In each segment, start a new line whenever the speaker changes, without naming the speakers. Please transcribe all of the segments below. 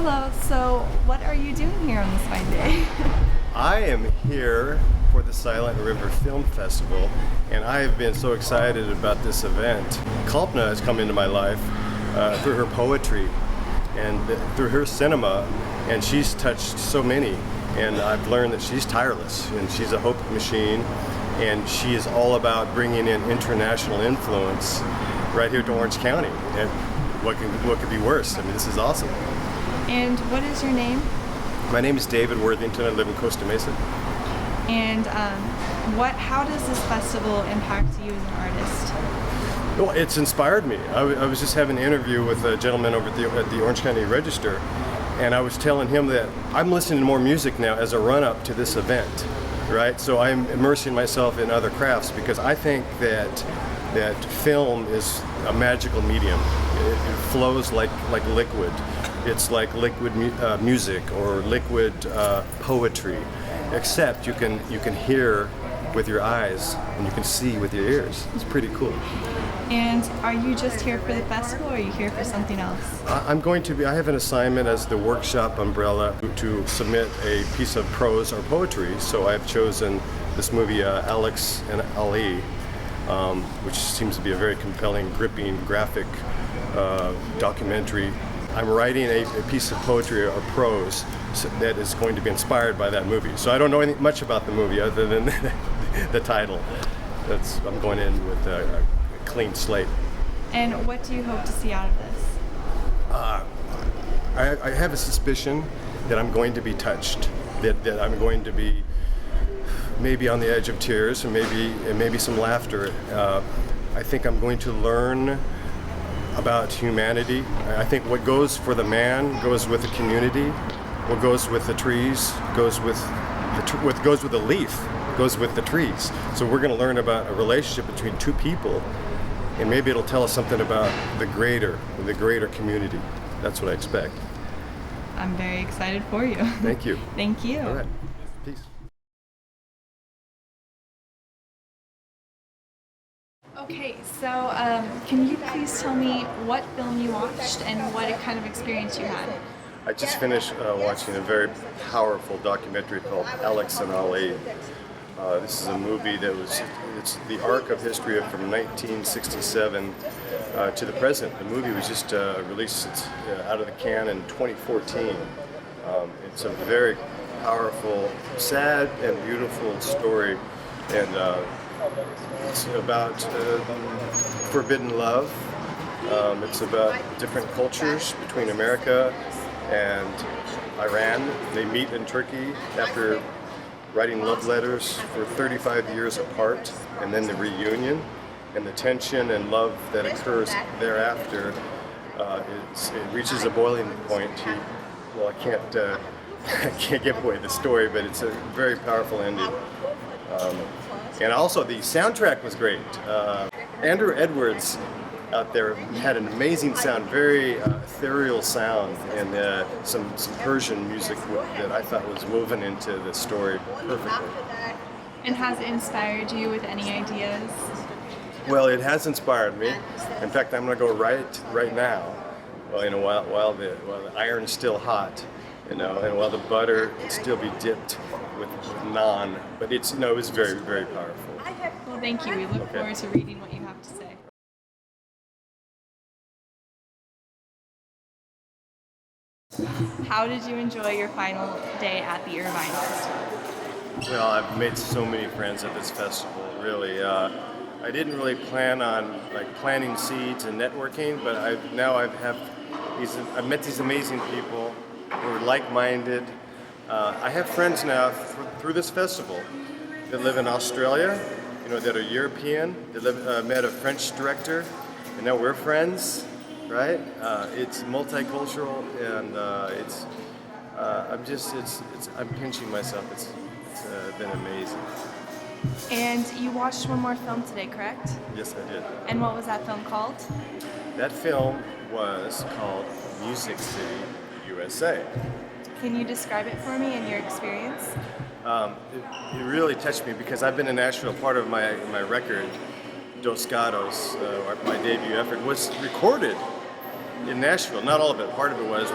Hello, so what are you doing here on this fine day?
I am here for the Silent River Film Festival, and I have been so excited about this event. Kalpna has come into my life through her poetry and through her cinema, and she's touched so many. And I've learned that she's tireless, and she's a hope machine, and she is all about bringing in international influence right here to Orange County. And what could be worse? I mean, this is awesome.
And what is your name?
My name is David Worthington. I live in Costa Mesa.
And how does this festival impact you as an artist?
Well, it's inspired me. I was just having an interview with a gentleman over at the Orange County Register, and I was telling him that I'm listening to more music now as a run-up to this event, right? So I'm immersing myself in other crafts because I think that film is a magical medium. It flows like liquid. It's like liquid music or liquid poetry, except you can hear with your eyes and you can see with your ears. It's pretty cool.
And are you just here for the festival, or are you here for something else?
I have an assignment as the workshop umbrella to submit a piece of prose or poetry, so I've chosen this movie, Alex and Ali, which seems to be a very compelling, gripping, graphic documentary. I'm writing a piece of poetry or prose that is going to be inspired by that movie. So I don't know much about the movie other than the title. I'm going in with a clean slate.
And what do you hope to see out of this?
I have a suspicion that I'm going to be touched, that I'm going to be maybe on the edge of tears and maybe some laughter. I think I'm going to learn about humanity. I think what goes for the man goes with the community. What goes with the trees what goes with the leaf goes with the trees. So we're going to learn about a relationship between two people, and maybe it'll tell us something about the greater community. That's what I expect.
I'm very excited for you.
Thank you.
Thank you.
All right. Peace.
Okay, so can you please tell me what film you watched and what kind of experience you had?
I just finished watching a very documentary called Alex and Ali. This is a movie it's the arc of history from 1967 to the present. The movie was just released out of the can in 2014. It's a very powerful, sad and beautiful story, and it's about forbidden love. It's about different cultures between America and Iran. They meet in Turkey after writing love letters for 35 years apart, and then the reunion and the tension and love that occurs thereafter. It reaches a boiling point. I can't give away the story, but it's a very powerful ending. And also the soundtrack was great. Andrew Edwards out there had an amazing sound, very ethereal sound, and some Persian music that I thought was woven into the story perfectly.
And has it inspired you with any ideas?
Well, it has inspired me. In fact, I'm going to go right now. Well, while the iron's still hot, and while the butter can still be dipped with naan. But it was very, very powerful.
Well, thank you. We look forward to reading what you have to say. How did you enjoy your final day at the Irvine Festival?
Well, I've made so many friends at this festival, really. I didn't really plan on planting seeds and networking, but I've met these amazing people who are like-minded. I have friends now through this festival that live in Australia, that are European. Met a French director, and now we're friends. Right? It's multicultural, and I'm pinching myself. It's been amazing.
And you watched one more film today, correct?
Yes, I did.
And what was that film called?
That film was called Music City, USA.
Can you describe it for me and your experience?
It really touched me because I've been in Nashville. Part of my record, Dos Gatos, my debut effort, was recorded in Nashville. Not all of it. Part of it was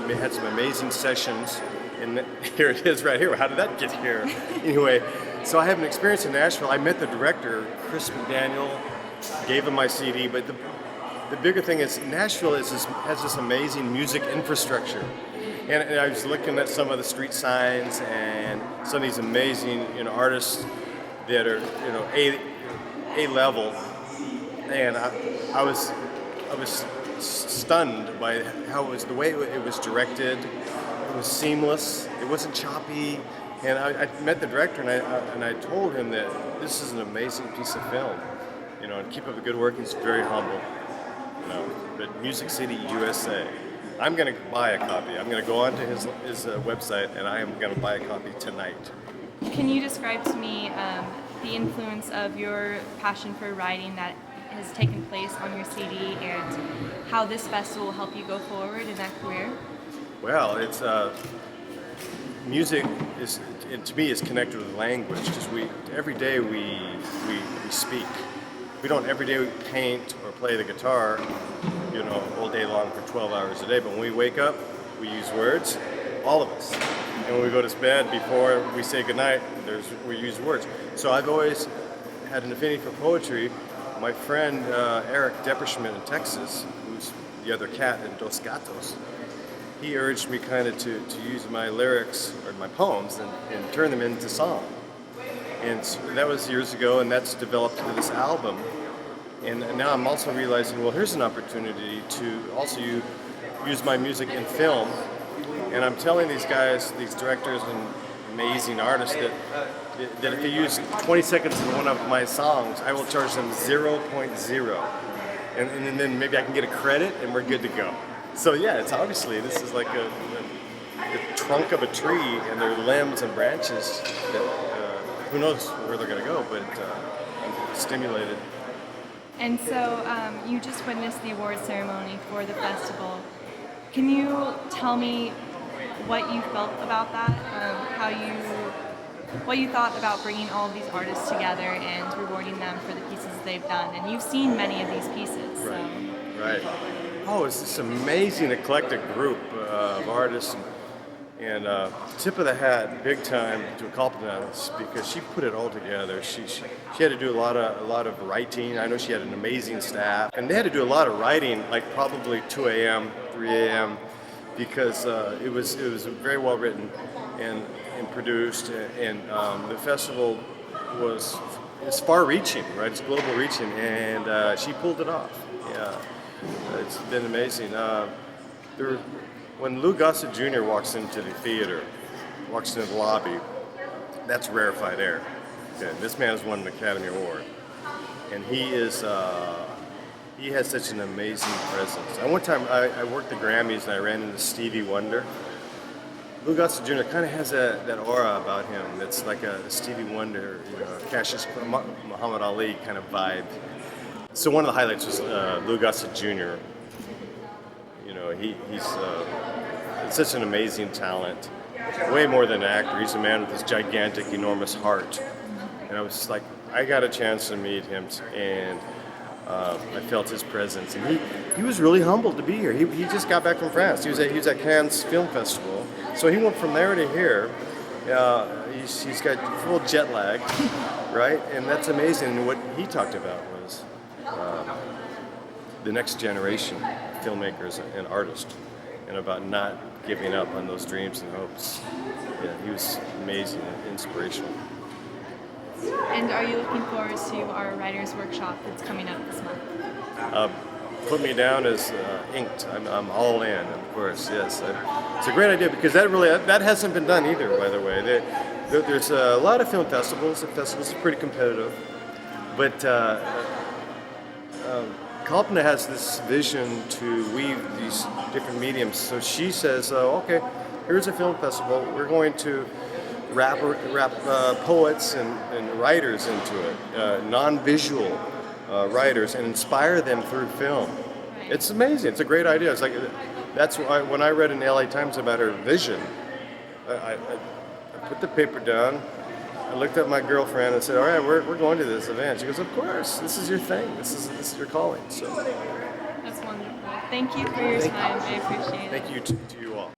we had some amazing sessions. And here it is right here. How did that get here? Anyway, so I have an experience in Nashville. I met the director, Chris McDaniel, gave him my CD. But the bigger thing is Nashville has this amazing music infrastructure. And I was looking at some of the street signs and some of these amazing artists that are A level. And I was stunned by how it was, the way it was directed. It was seamless. It wasn't choppy. And I met the director and I told him that this is an amazing piece of film. And keep up the good work. He's very humble. But Music City, USA. I'm going to buy a copy. I'm going to go onto his website and I am going to buy a copy tonight.
Can you describe to me the influence of your passion for writing that has taken place on your CD and how this festival will help you go forward in that career?
Well, it's music to me is connected with language because every day we speak. We don't every day paint or play the guitar, all day long for 12 hours a day. But when we wake up, we use words, all of us. And when we go to bed, before we say goodnight, we use words. So I've always had an affinity for poetry. My friend Eric Depperschmidt in Texas, who's the other cat in Dos Gatos, he urged me kind of to use my lyrics or my poems and turn them into song. And so that was years ago, and that's developed into this album. And now I'm also realizing, well, here's an opportunity to also use my music in film. And I'm telling these guys, these directors and amazing artists that if they use 20 seconds in one of my songs, I will charge them 0.0. And then maybe I can get a credit and we're good to go. So yeah, it's obviously, this is like the trunk of a tree and their limbs and branches that who knows where they're going to go, but I'm stimulated.
And so you just witnessed the award ceremony for the festival. Can you tell me what you felt about that? What you thought about bringing all of these artists together and rewarding them for the pieces they've done? And you've seen many of these pieces.
Right. Oh, it's this amazing eclectic group of artists. And tip of the hat, big time, to Kalpana because she put it all together. She had to do a lot of writing. I know she had an amazing staff, and they had to do a lot of writing, like probably 2 a.m., 3 a.m., because it was very well written and produced. And the festival it's far-reaching, right? It's global reaching, and she pulled it off. Yeah, it's been amazing. When Lou Gossett Jr. walks into the theater, walks into the lobby, that's rarefied air. Okay, this man has won an Academy Award, and he has such an amazing presence. One time I worked the Grammys and I ran into Stevie Wonder. Lou Gossett Jr. kind of has that aura about him that's like a Stevie Wonder, Cassius Muhammad Ali kind of vibe. So one of the highlights was Lou Gossett Jr. He's such an amazing talent, way more than an actor. He's a man with this gigantic, enormous heart. And I was just like, I got a chance to meet him, and I felt his presence. And he was really humbled to be here. He just got back from France. He was at Cannes Film Festival. So he went from there to here. He's got full jet lag, right? And that's amazing. And what he talked about was the next generation of filmmakers and artists, and about not giving up on those dreams and hopes. Yeah, he was amazing and inspirational.
And are you looking forward to our writers' workshop that's coming up this month?
Put me down as inked. I'm all in, of course. Yes, it's a great idea because that hasn't been done either. By the way, there's a lot of film festivals. The festivals are pretty competitive, but Kalpana has this vision to weave these different mediums. So she says, okay, here's a film festival. We're going to wrap poets and writers into it, non-visual writers, and inspire them through film. It's amazing. It's a great idea. It's like that's why when I read in the LA Times about her vision, I put the paper down. I looked at my girlfriend and said, all right, we're going to this event. She goes, of course, this is your thing. This is your calling. So
that's wonderful. Thank you for your
Thank you.
time. I appreciate it.
Thank you to you all.